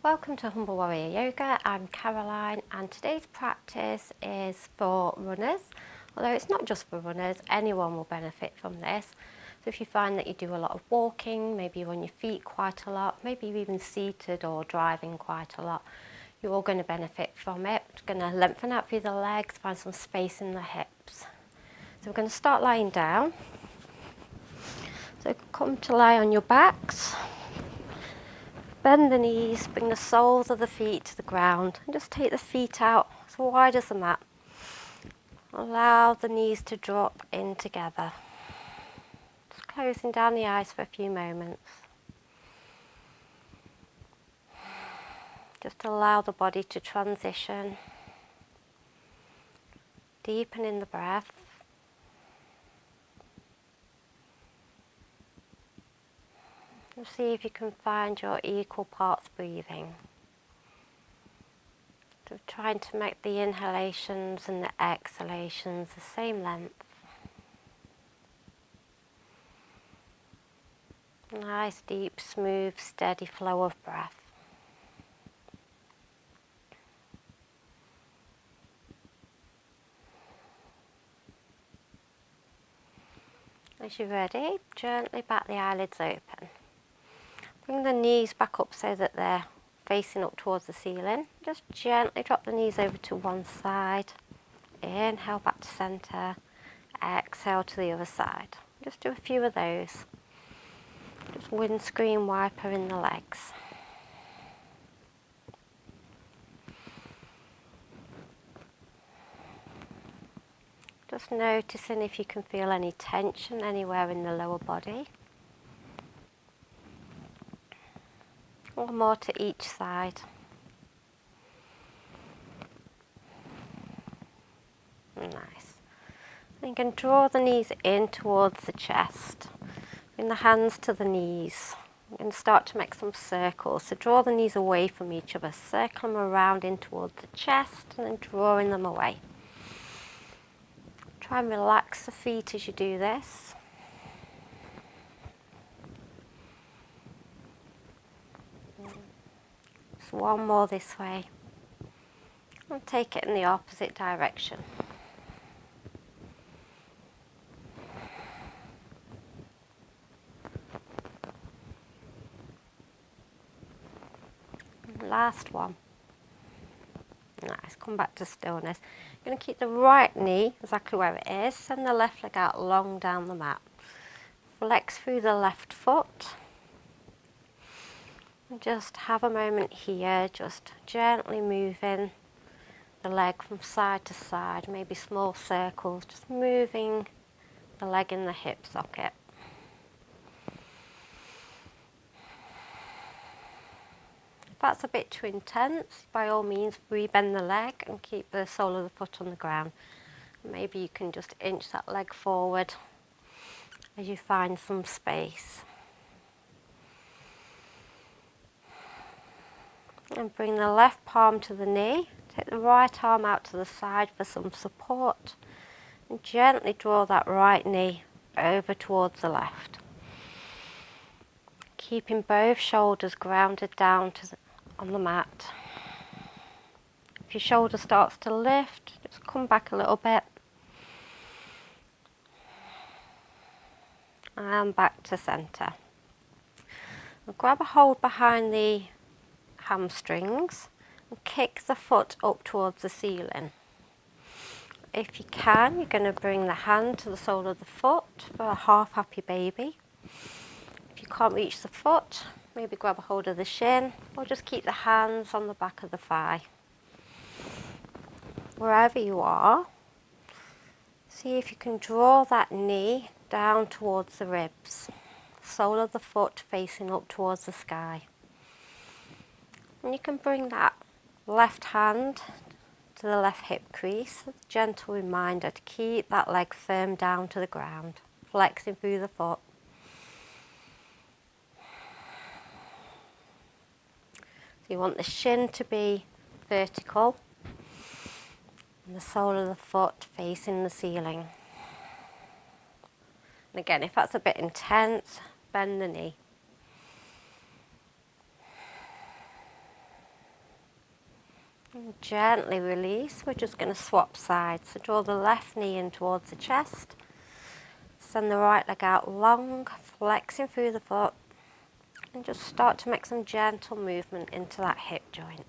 Welcome to Humble Warrior Yoga. I'm Caroline and today's practice is for runners. Although it's not just for runners, anyone will benefit from this. So if you find that you do a lot of walking, maybe you're on your feet quite a lot, maybe you're even seated or driving quite a lot, you're all going to benefit from it. It's going to lengthen out through the legs, find some space in the hips. So we're going to start lying down. So come to lie on your backs. Bend the knees, bring the soles of the feet to the ground and just take the feet out as wide as the mat. Allow the knees to drop in together. Just closing down the eyes for a few moments. Just allow the body to transition. Deepening the breath. And see if you can find your equal parts breathing. So trying to make the inhalations and the exhalations the same length. Nice, deep, smooth, steady flow of breath. As you're ready, gently back the eyelids open. Bring the knees back up so that they're facing up towards the ceiling. Just gently drop the knees over to one side. Inhale back to centre. Exhale to the other side. Just do a few of those. Just windscreen wiper in the legs. Just noticing if you can feel any tension anywhere in the lower body. Or more to each side. Nice. Then you can draw the knees in towards the chest. Bring the hands to the knees. And start to make some circles. So draw the knees away from each other. Circle them around in towards the chest and then drawing them away. Try and relax the feet as you do this. Just one more this way. And take it in the opposite direction. Last one. Nice, come back to stillness. You're going to keep the right knee exactly where it is. Send the left leg out long down the mat. Flex through the left foot. And just have a moment here, just gently moving the leg from side to side, maybe small circles, just moving the leg in the hip socket. If that's a bit too intense, by all means rebend the leg and keep the sole of the foot on the ground. Maybe you can just inch that leg forward as you find some space. And bring the left palm to the knee. Take the right arm out to the side for some support. And gently draw that right knee over towards the left. Keeping both shoulders grounded down on the mat. If your shoulder starts to lift, just come back a little bit. And back to centre. And grab a hold behind the hamstrings and kick the foot up towards the ceiling. If you can, you're going to bring the hand to the sole of the foot for a half happy baby. If you can't reach the foot, maybe grab a hold of the shin or just keep the hands on the back of the thigh. Wherever you are, see if you can draw that knee down towards the ribs, sole of the foot facing up towards the sky. And you can bring that left hand to the left hip crease, a gentle reminder to keep that leg firm down to the ground, flexing through the foot. So you want the shin to be vertical and the sole of the foot facing the ceiling. And again, if that's a bit intense, bend the knee. gently release. We're just going to swap sides. So draw the left knee in towards the chest. Send the right leg out long, flexing through the foot. And just start to make some gentle movement into that hip joint.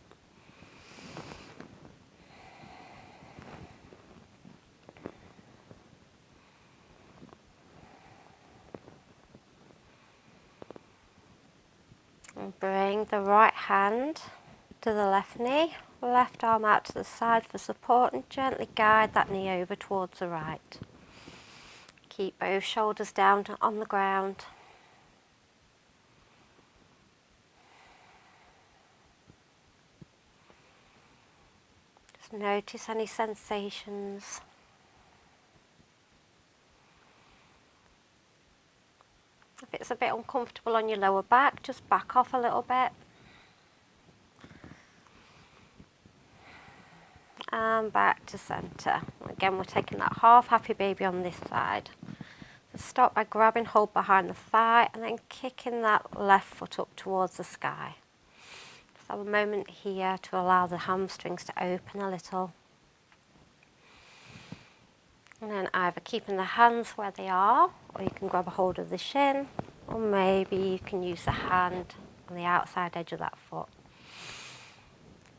And bring the right hand to the left knee, left arm out to the side for support, and gently guide that knee over towards the right. Keep both shoulders down on the ground. Just notice any sensations. If it's a bit uncomfortable on your lower back, just back off a little bit. And back to centre. Again, we're taking that half happy baby on this side. So start by grabbing hold behind the thigh and then kicking that left foot up towards the sky. Just have a moment here to allow the hamstrings to open a little. And then either keeping the hands where they are, or you can grab a hold of the shin, or maybe you can use the hand on the outside edge of that foot.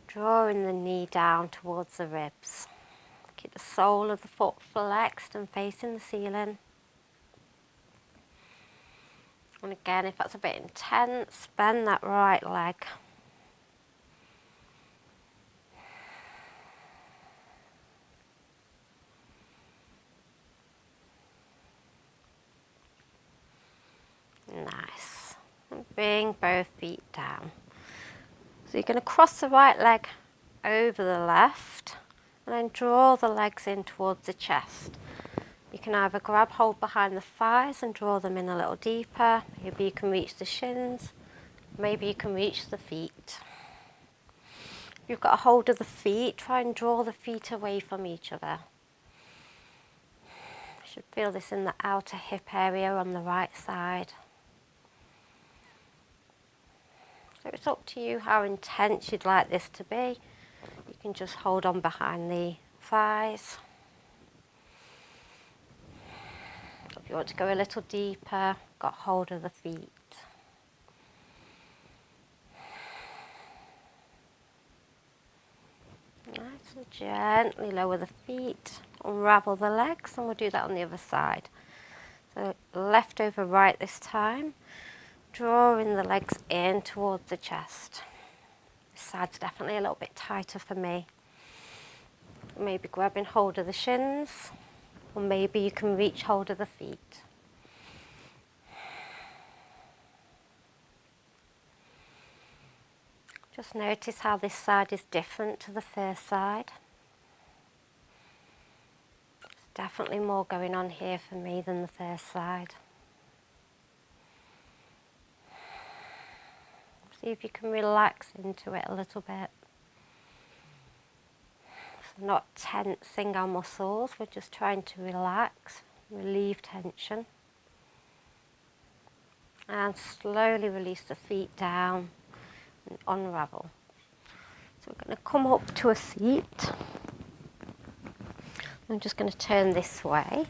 Drawing the knee down towards the ribs. Keep the sole of the foot flexed and facing the ceiling. And again, if that's a bit intense, bend that right leg. Nice. And bring both feet down. So you're going to cross the right leg over the left and then draw the legs in towards the chest. You can either grab hold behind the thighs and draw them in a little deeper. Maybe you can reach the shins. Maybe you can reach the feet. If you've got a hold of the feet, try and draw the feet away from each other. You should feel this in the outer hip area on the right side. So it's up to you how intense you'd like this to be. You can just hold on behind the thighs. If you want to go a little deeper, got hold of the feet. Nice, and gently lower the feet, unravel the legs, and we'll do that on the other side. So left over right this time. Drawing the legs in towards the chest. This side's definitely a little bit tighter for me. Maybe grabbing hold of the shins, or maybe you can reach hold of the feet. Just notice how this side is different to the first side. There's definitely more going on here for me than the first side. See if you can relax into it a little bit. So not tensing our muscles, we're just trying to relax, relieve tension. And slowly release the feet down and unravel. So we're going to come up to a seat. I'm just going to turn this way.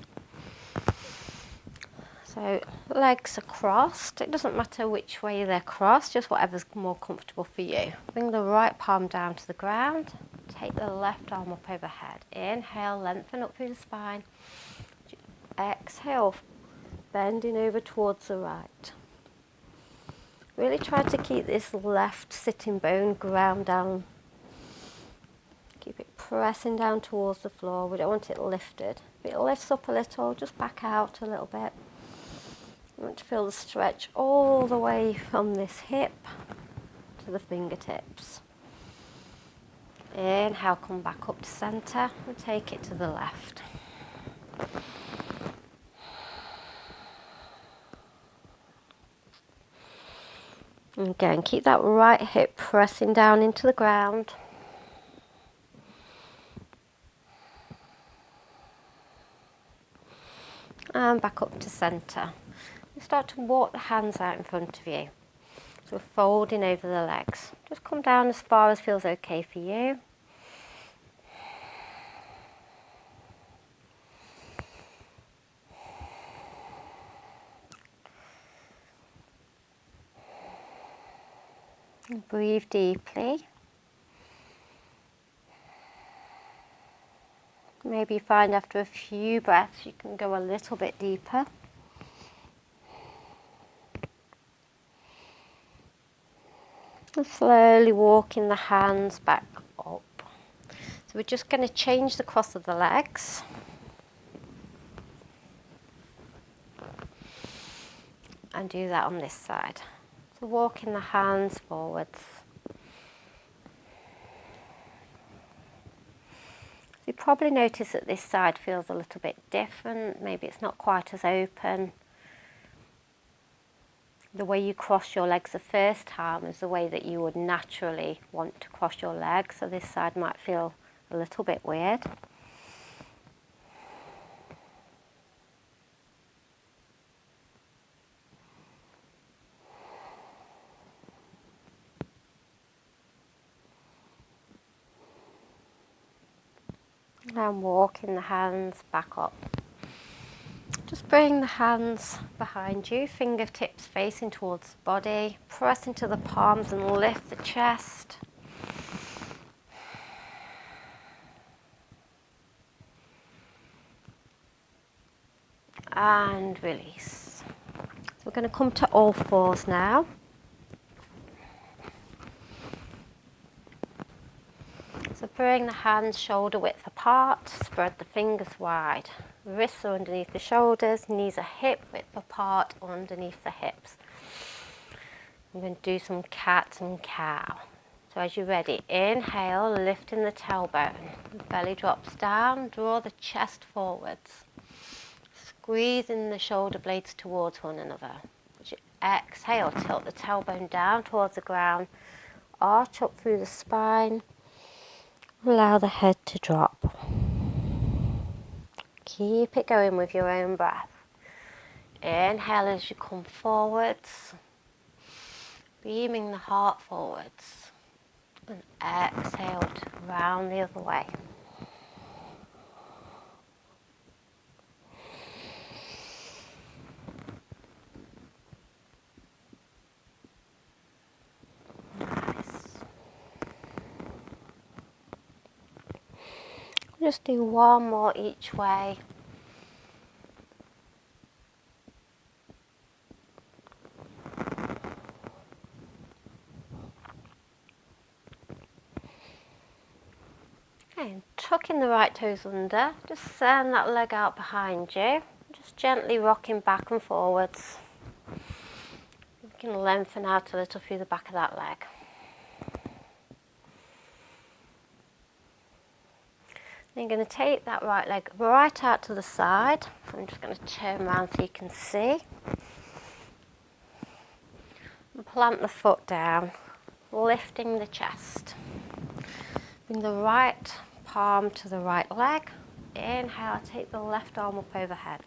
So legs are crossed. It doesn't matter which way they're crossed, just whatever's more comfortable for you. Bring the right palm down to the ground. Take the left arm up overhead. Inhale, lengthen up through the spine. Exhale, bending over towards the right. Really try to keep this left sitting bone ground down. Keep it pressing down towards the floor. We don't want it lifted. If it lifts up a little, just back out a little bit. You want to feel the stretch all the way from this hip to the fingertips. Inhale, come back up to centre and take it to the left. Again, keep that right hip pressing down into the ground. And back up to centre. Start to walk the hands out in front of you. So we're folding over the legs. Just come down as far as feels okay for you. And breathe deeply. Maybe you find after a few breaths you can go a little bit deeper. And slowly walking the hands back up. So we're just going to change the cross of the legs. And do that on this side. So walking the hands forwards. You probably notice that this side feels a little bit different. Maybe it's not quite as open. The way you cross your legs the first time is the way that you would naturally want to cross your legs. So this side might feel a little bit weird. And walking the hands back up. Just bring the hands behind you, fingertips facing towards the body. Press into the palms and lift the chest. And release. So we're going to come to all fours now. So bring the hands shoulder width apart, spread the fingers wide. Wrists are underneath the shoulders, knees are hip width apart underneath the hips. I'm going to do some cat and cow. So as you're ready, inhale, lifting the tailbone. The belly drops down, draw the chest forwards. Squeezing the shoulder blades towards one another. As you exhale, tilt the tailbone down towards the ground, arch up through the spine. Allow the head to drop. Keep it going with your own breath. Inhale as you come forwards, beaming the heart forwards. And exhale to round the other way. Nice. Just do one more each way. Okay, and tucking the right toes under, just send that leg out behind you. Just gently rocking back and forwards. You can lengthen out a little through the back of that leg. Then you're going to take that right leg right out to the side. I'm just going to turn around so you can see. And plant the foot down, lifting the chest. Bring the right palm to the right leg. Inhale, take the left arm up overhead.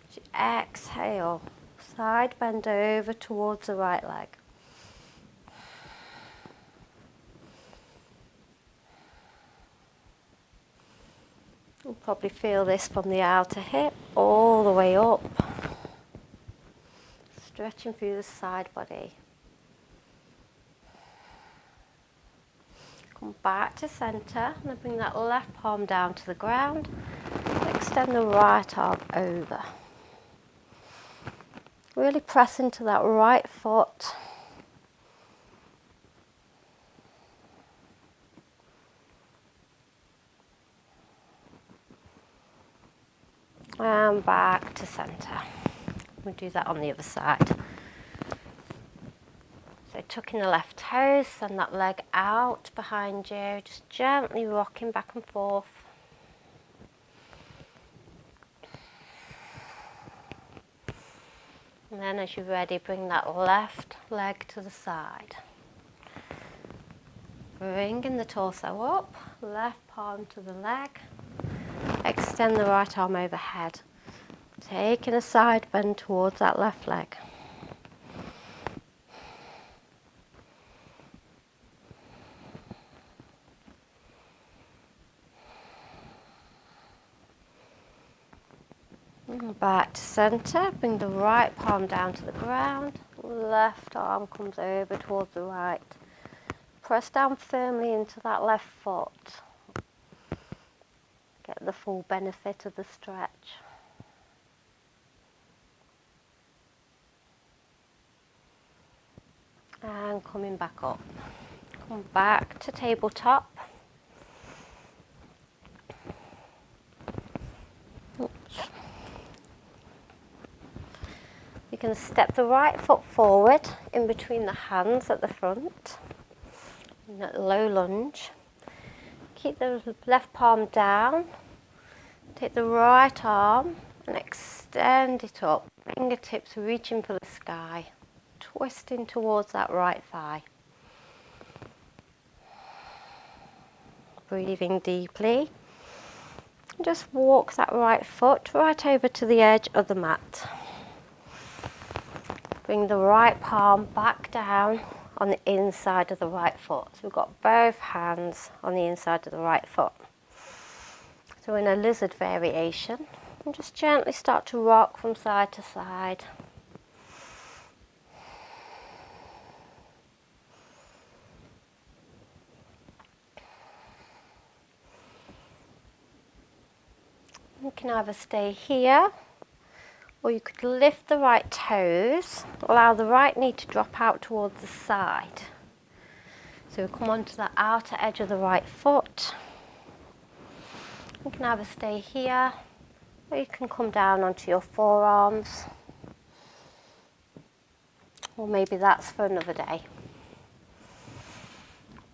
As you exhale, side bend over towards the right leg. You'll probably feel this from the outer hip all the way up. Stretching through the side body. Come back to centre and then bring that left palm down to the ground. Extend the right arm over. Really press into that right foot. And back to centre. We'll do that on the other side. So tucking the left toes, send that leg out behind you, just gently rocking back and forth. And then as you're ready, bring that left leg to the side. Bringing the torso up, left palm to the leg. Extend the right arm overhead. Taking a side bend towards that left leg. And back to centre. Bring the right palm down to the ground. Left arm comes over towards the right. Press down firmly into that left foot. Get the full benefit of the stretch. And coming back up. Come back to tabletop. Oops. You can step the right foot forward in between the hands at the front. In a low lunge. Keep the left palm down. Take the right arm and extend it up. Fingertips reaching for the sky. Twisting towards that right thigh. Breathing deeply. Just walk that right foot right over to the edge of the mat. Bring the right palm back down on the inside of the right foot. So we've got both hands on the inside of the right foot. So in a lizard variation, and just gently start to rock from side to side. You can either stay here, or you could lift the right toes, allow the right knee to drop out towards the side. So we come onto the outer edge of the right foot. You can either stay here, or you can come down onto your forearms. Or maybe that's for another day.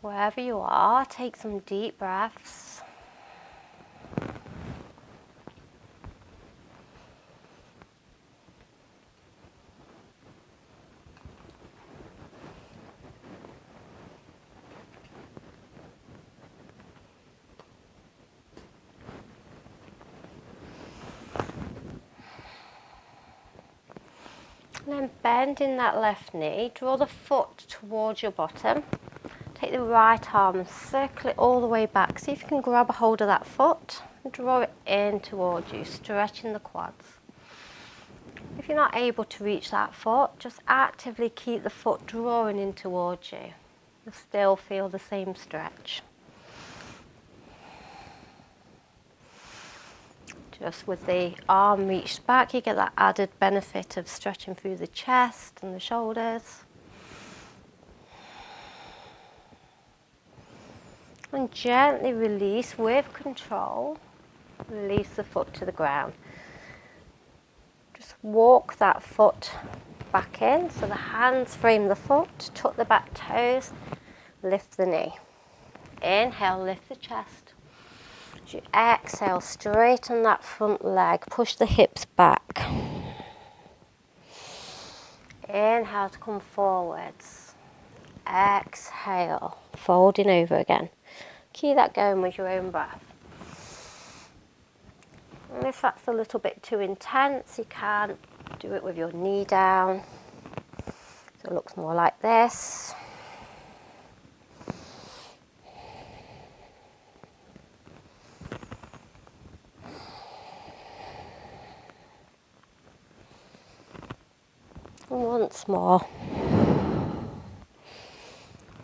Wherever you are, take some deep breaths. And then bend in that left knee, draw the foot towards your bottom. Take the right arm and circle it all the way back. See if you can grab a hold of that foot and draw it in towards you, stretching the quads. If you're not able to reach that foot, just actively keep the foot drawing in towards you. You'll still feel the same stretch. Just with the arm reached back, you get that added benefit of stretching through the chest and the shoulders. And gently release with control. Release the foot to the ground. Just walk that foot back in, so the hands frame the foot, tuck the back toes, lift the knee. Inhale, lift the chest. As you exhale, straighten that front leg, push the hips back. Inhale to come forwards. Exhale, folding over again. Keep that going with your own breath. And if that's a little bit too intense, you can do it with your knee down. So it looks more like this. And once more.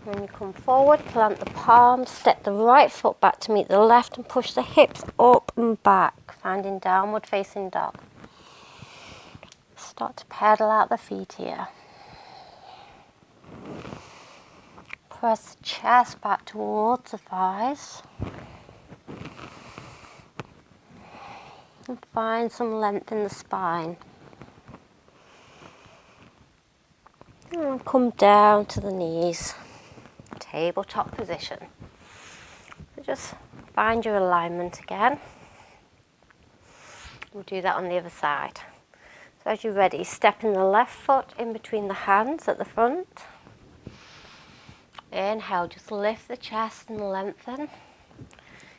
When you come forward, plant the palms, step the right foot back to meet the left and push the hips up and back, finding downward facing dog. Start to pedal out the feet here. Press the chest back towards the thighs. And find some length in the spine. And come down to the knees. Tabletop position. So just find your alignment again. We'll do that on the other side. So as you're ready, step in the left foot in between the hands at the front. Inhale, just lift the chest and lengthen.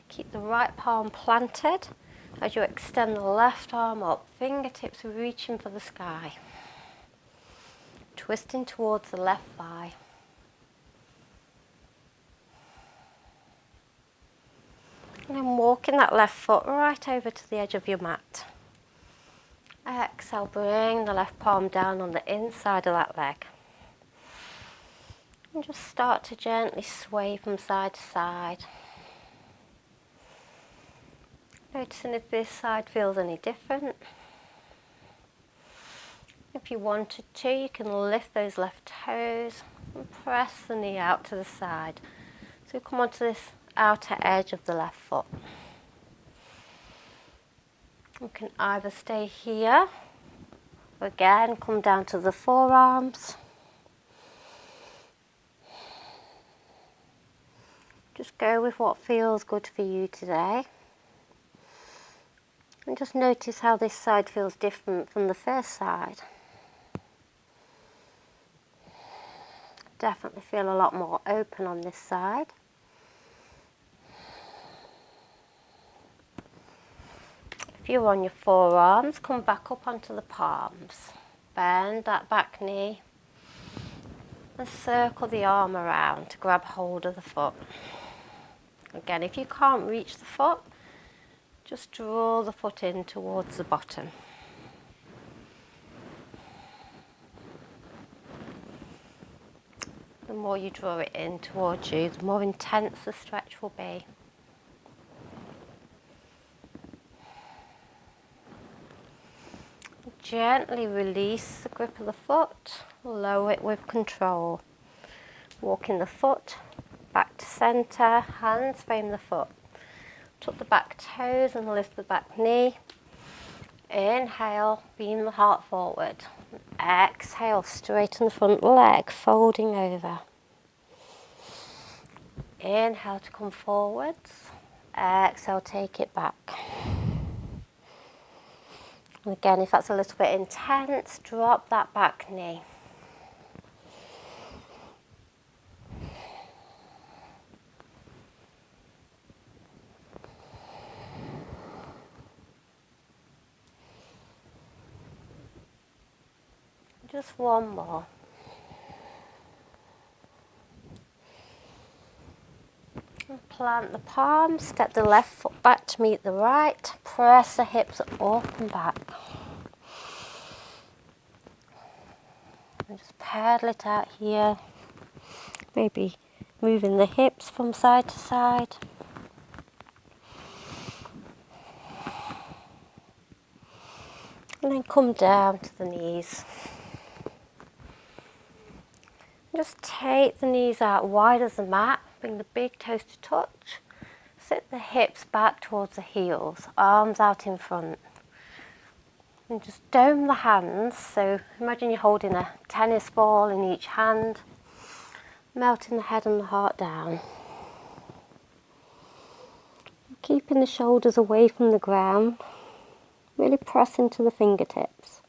Keep the right palm planted as you extend the left arm up, fingertips reaching for the sky. Twisting towards the left thigh. And then walking that left foot right over to the edge of your mat. Exhale, bring the left palm down on the inside of that leg. And just start to gently sway from side to side. Noticing if this side feels any different. If you wanted to, you can lift those left toes and press the knee out to the side. So come onto this outer edge of the left foot. You can either stay here, or again come down to the forearms. Just go with what feels good for you today. And just notice how this side feels different from the first side. Definitely feel a lot more open on this side. If you're on your forearms, come back up onto the palms. Bend that back knee and circle the arm around to grab hold of the foot. Again, if you can't reach the foot, just draw the foot in towards the bottom. The more you draw it in towards you, the more intense the stretch will be. Gently release the grip of the foot, lower it with control. Walking the foot back to centre, hands frame the foot. Tuck the back toes and lift the back knee. Inhale, beam the heart forward. Exhale, straighten the front leg, folding over. Inhale to come forwards. Exhale, take it back. And again, if that's a little bit intense, drop that back knee. Just one more. And plant the palms, step the left foot back to meet the right, press the hips up and back. And just pedal it out here, maybe moving the hips from side to side. And then come down to the knees. Just take the knees out wide as the mat, bring the big toes to touch. Sit the hips back towards the heels, arms out in front. And just dome the hands, so imagine you're holding a tennis ball in each hand, melting the head and the heart down. Keeping the shoulders away from the ground, really press into the fingertips.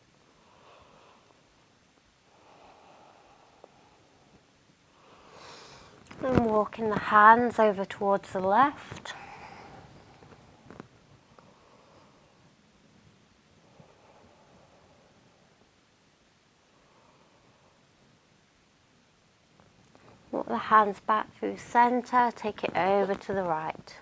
And walking the hands over towards the left. Walk the hands back through centre, take it over to the right.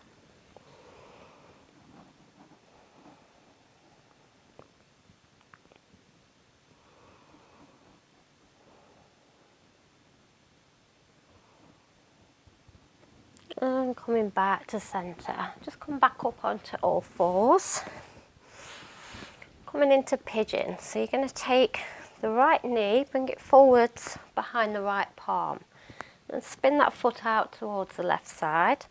And coming back to centre, just come back up onto all fours. Coming into pigeon, so you're going to take the right knee, bring it forwards behind the right palm. And spin that foot out towards the left side.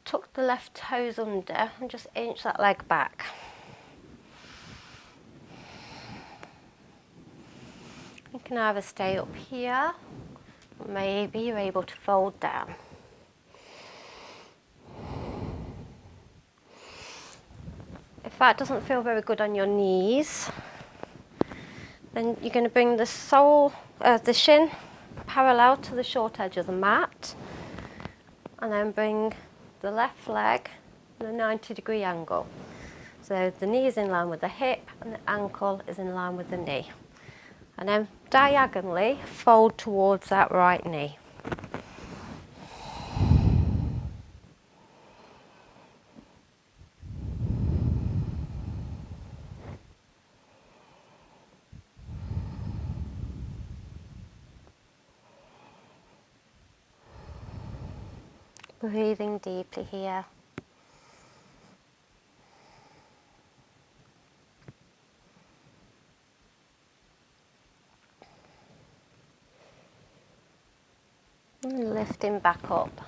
Tuck the left toes under and just inch that leg back. You can either stay up here, or maybe you're able to fold down. If that doesn't feel very good on your knees, then you're going to bring the sole, the shin parallel to the short edge of the mat, and then bring the left leg at a 90-degree angle. So the knee is in line with the hip and the ankle is in line with the knee. And then diagonally fold towards that right knee. Breathing deeply here. And lifting back up.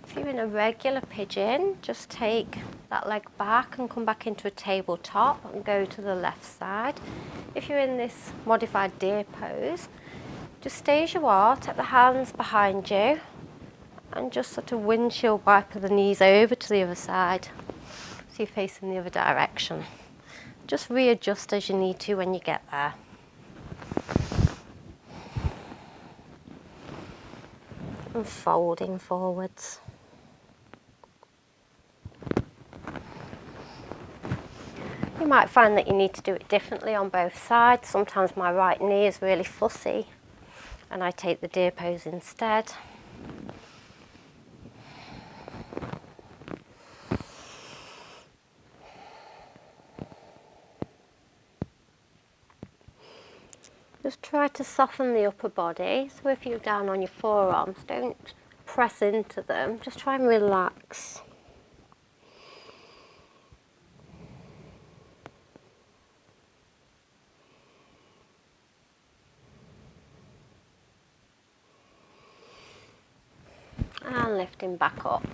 If you're in a regular pigeon, just take that leg back and come back into a tabletop and go to the left side. If you're in this modified deer pose, just stay as you are, take the hands behind you and just sort of windshield wiper the knees over to the other side so you're facing the other direction. Just readjust as you need to when you get there. And folding forwards. You might find that you need to do it differently on both sides. Sometimes my right knee is really fussy and I take the deer pose instead. Just try to soften the upper body. So if you're down on your forearms, don't press into them. Just try and relax. And lifting back up.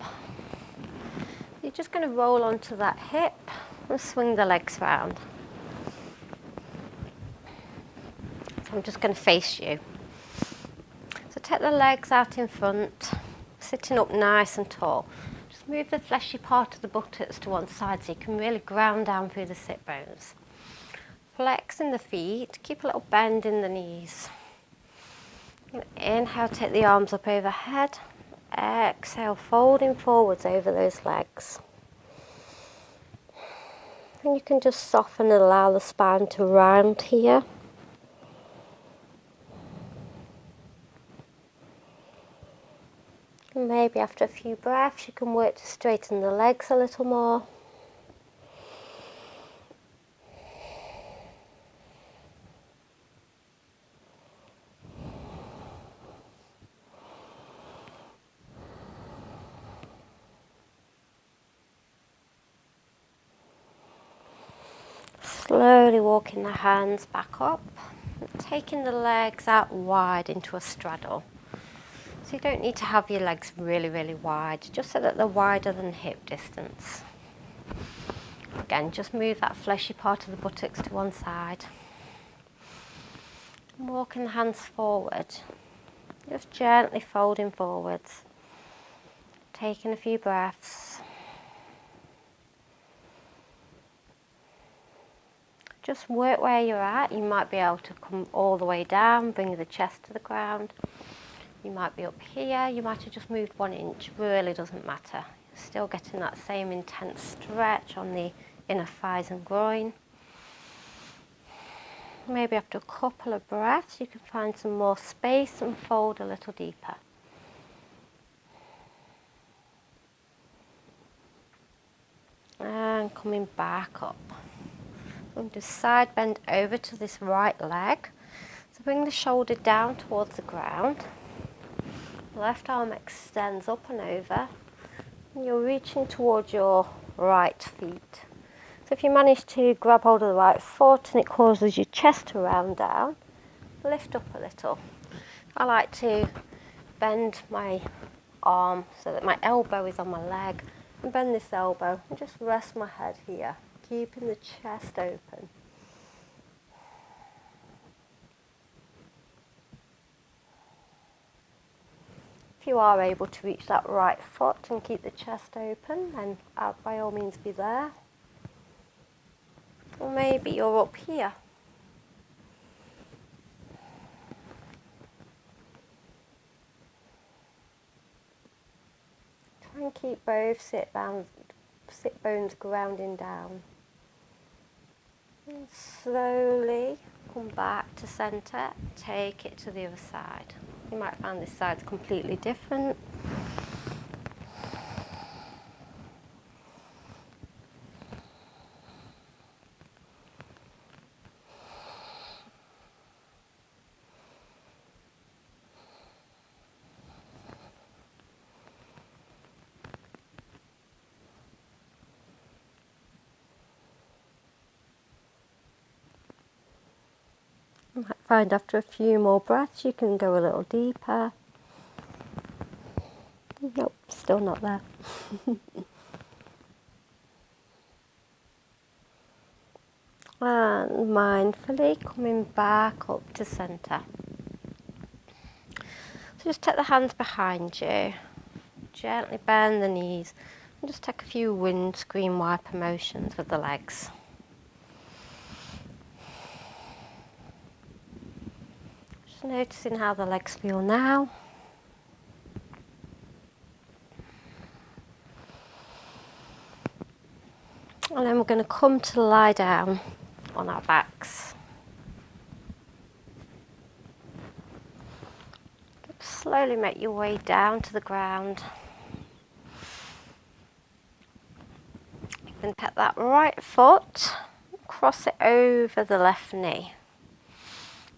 You're just going to roll onto that hip and swing the legs round. So I'm just going to face you. So take the legs out in front, sitting up nice and tall. Just move the fleshy part of the buttocks to one side so you can really ground down through the sit bones. Flexing the feet, keep a little bend in the knees. Inhale, take the arms up overhead. Exhale, folding forwards over those legs. And you can just soften and allow the spine to round here. And maybe after a few breaths you can work to straighten the legs a little more. Slowly walking the hands back up, and taking the legs out wide into a straddle. So you don't need to have your legs really, really wide, just so that they're wider than hip distance. Again, just move that fleshy part of the buttocks to one side. And walking the hands forward, just gently folding forwards. Taking a few breaths. Just work where you're at. You might be able to come all the way down, bring the chest to the ground. You might be up here, you might have just moved 1 inch, really doesn't matter. You're still getting that same intense stretch on the inner thighs and groin. Maybe after a couple of breaths you can find some more space and fold a little deeper. And coming back up. And just side bend over to this right leg. So bring the shoulder down towards the ground. Left arm extends up and over. And you're reaching towards your right feet. So if you manage to grab hold of the right foot and it causes your chest to round down, lift up a little. I like to bend my arm so that my elbow is on my leg and bend this elbow and just rest my head here, keeping the chest open. If you are able to reach that right foot and keep the chest open, then by all means be there. Or maybe you're up here. Try and keep both sit bones grounding down. And slowly come back to centre, take it to the other side. You might find this side's completely different. You might find after a few more breaths you can go a little deeper. Nope, still not there. And mindfully coming back up to centre. So just take the hands behind you, gently bend the knees, and just take a few windscreen wiper motions with the legs. Just noticing how the legs feel now. And then we're going to come to lie down on our backs. Slowly make your way down to the ground. You can take that right foot, cross it over the left knee.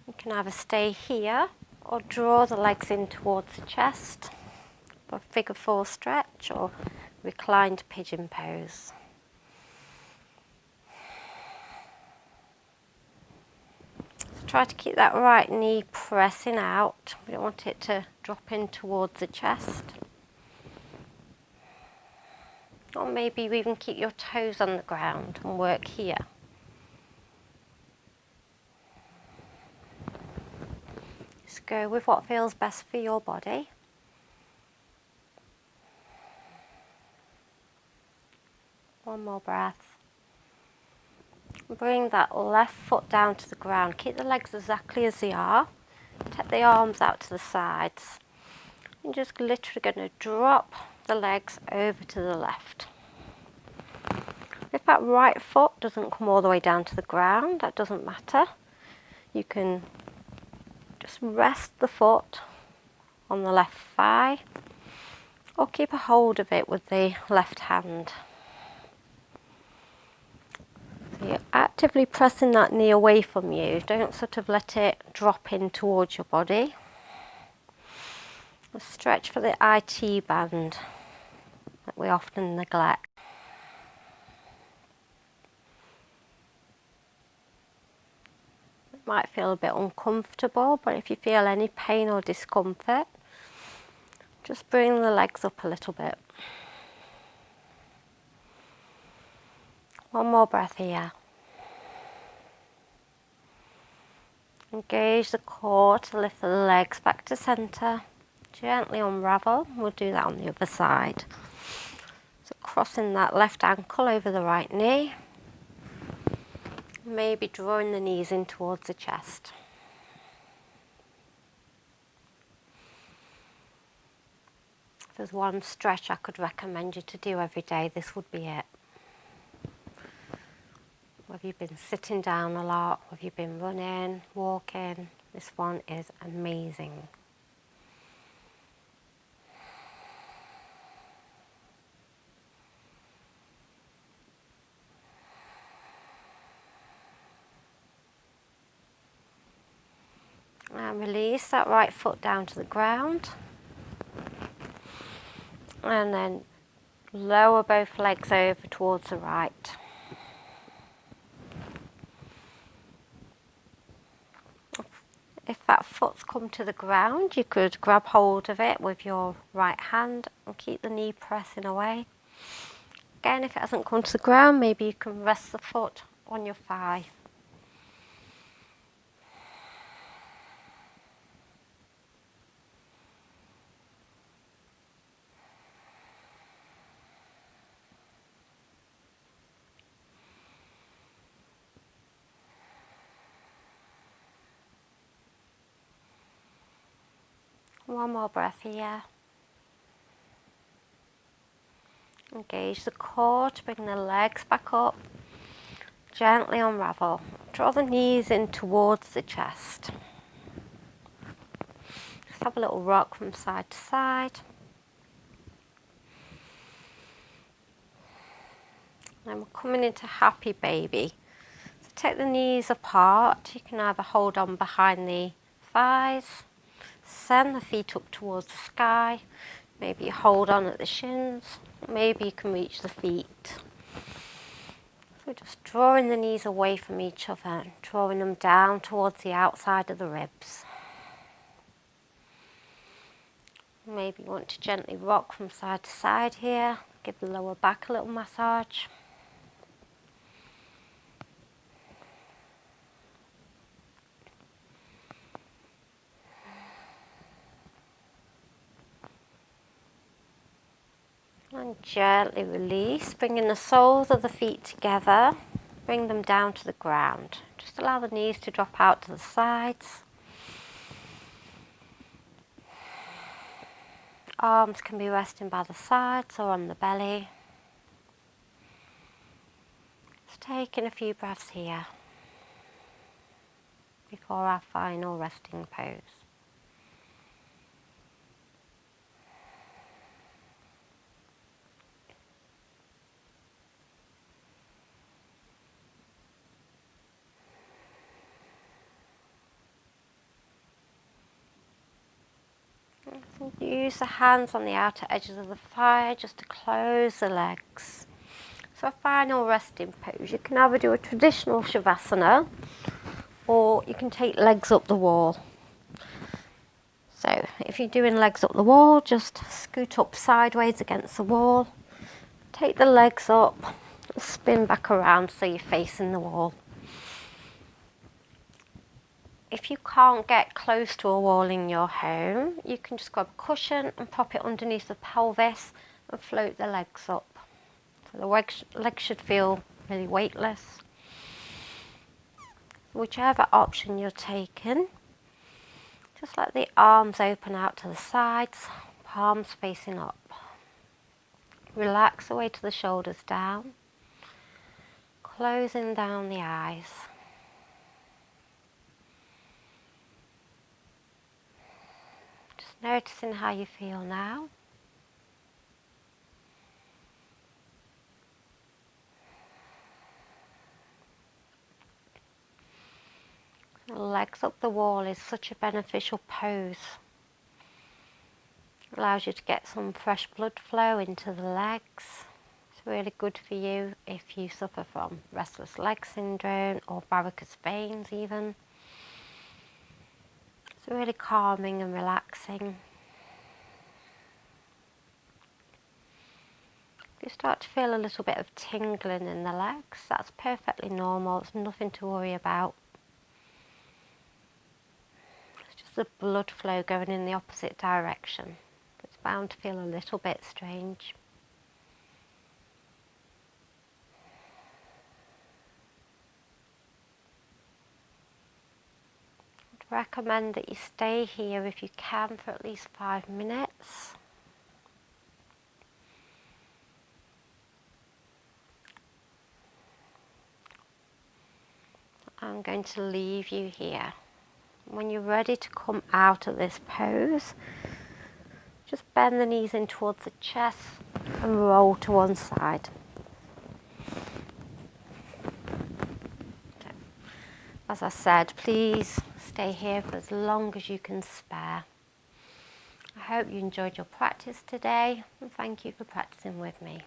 You can either stay here or draw the legs in towards the chest for figure 4 stretch or reclined pigeon pose. Try to keep that right knee pressing out. We don't want it to drop in towards the chest. Or maybe you even keep your toes on the ground and work here. Just go with what feels best for your body. One more breath. Bring that left foot down to the ground. Keep the legs exactly as they are. Take the arms out to the sides. You're just literally going to drop the legs over to the left. If that right foot doesn't come all the way down to the ground, that doesn't matter. You can just rest the foot on the left thigh or keep a hold of it with the left hand. So you're actively pressing that knee away from you. Don't sort of let it drop in towards your body. A stretch for the IT band that we often neglect. It might feel a bit uncomfortable, but if you feel any pain or discomfort, just bring the legs up a little bit. One more breath here. Engage the core to lift the legs back to centre. Gently unravel. We'll do that on the other side. So crossing that left ankle over the right knee. Maybe drawing the knees in towards the chest. If there's one stretch I could recommend you to do every day, this would be it. Whether you've been sitting down a lot, whether you've been running, walking, this one is amazing. And release that right foot down to the ground. And then lower both legs over towards the right. If that foot's come to the ground, you could grab hold of it with your right hand and keep the knee pressing away. Again, if it hasn't come to the ground, maybe you can rest the foot on your thigh. One more breath here. Engage the core to bring the legs back up. Gently unravel. Draw the knees in towards the chest. Just have a little rock from side to side. Then we're coming into happy baby. So take the knees apart. You can either hold on behind the thighs, send the feet up towards the sky. Maybe you hold on at the shins. Maybe you can reach the feet. So just drawing the knees away from each other, drawing them down towards the outside of the ribs. Maybe you want to gently rock from side to side here, give the lower back a little massage. And gently release, bringing the soles of the feet together, bring them down to the ground. Just allow the knees to drop out to the sides. Arms can be resting by the sides or on the belly. Just taking a few breaths here before our final resting pose. Use the hands on the outer edges of the thigh just to close the legs. So a final resting pose. You can either do a traditional Shavasana or you can take legs up the wall. So if you're doing legs up the wall, just scoot up sideways against the wall. Take the legs up, spin back around so you're facing the wall. If you can't get close to a wall in your home, you can just grab a cushion and pop it underneath the pelvis and float the legs up. So the legs should feel really weightless. Whichever option you're taking, just let the arms open out to the sides, palms facing up. Relax away to the shoulders down, closing down the eyes. Noticing how you feel now. Legs up the wall is such a beneficial pose. Allows you to get some fresh blood flow into the legs. It's really good for you if you suffer from restless leg syndrome or varicose veins even. It's really calming and relaxing. If you start to feel a little bit of tingling in the legs, that's perfectly normal. It's nothing to worry about. It's just the blood flow going in the opposite direction. It's bound to feel a little bit strange. I'd recommend that you stay here if you can for at least 5 minutes. I'm going to leave you here. When you're ready to come out of this pose, just bend the knees in towards the chest and roll to one side. As I said, please stay here for as long as you can spare. I hope you enjoyed your practice today and thank you for practicing with me.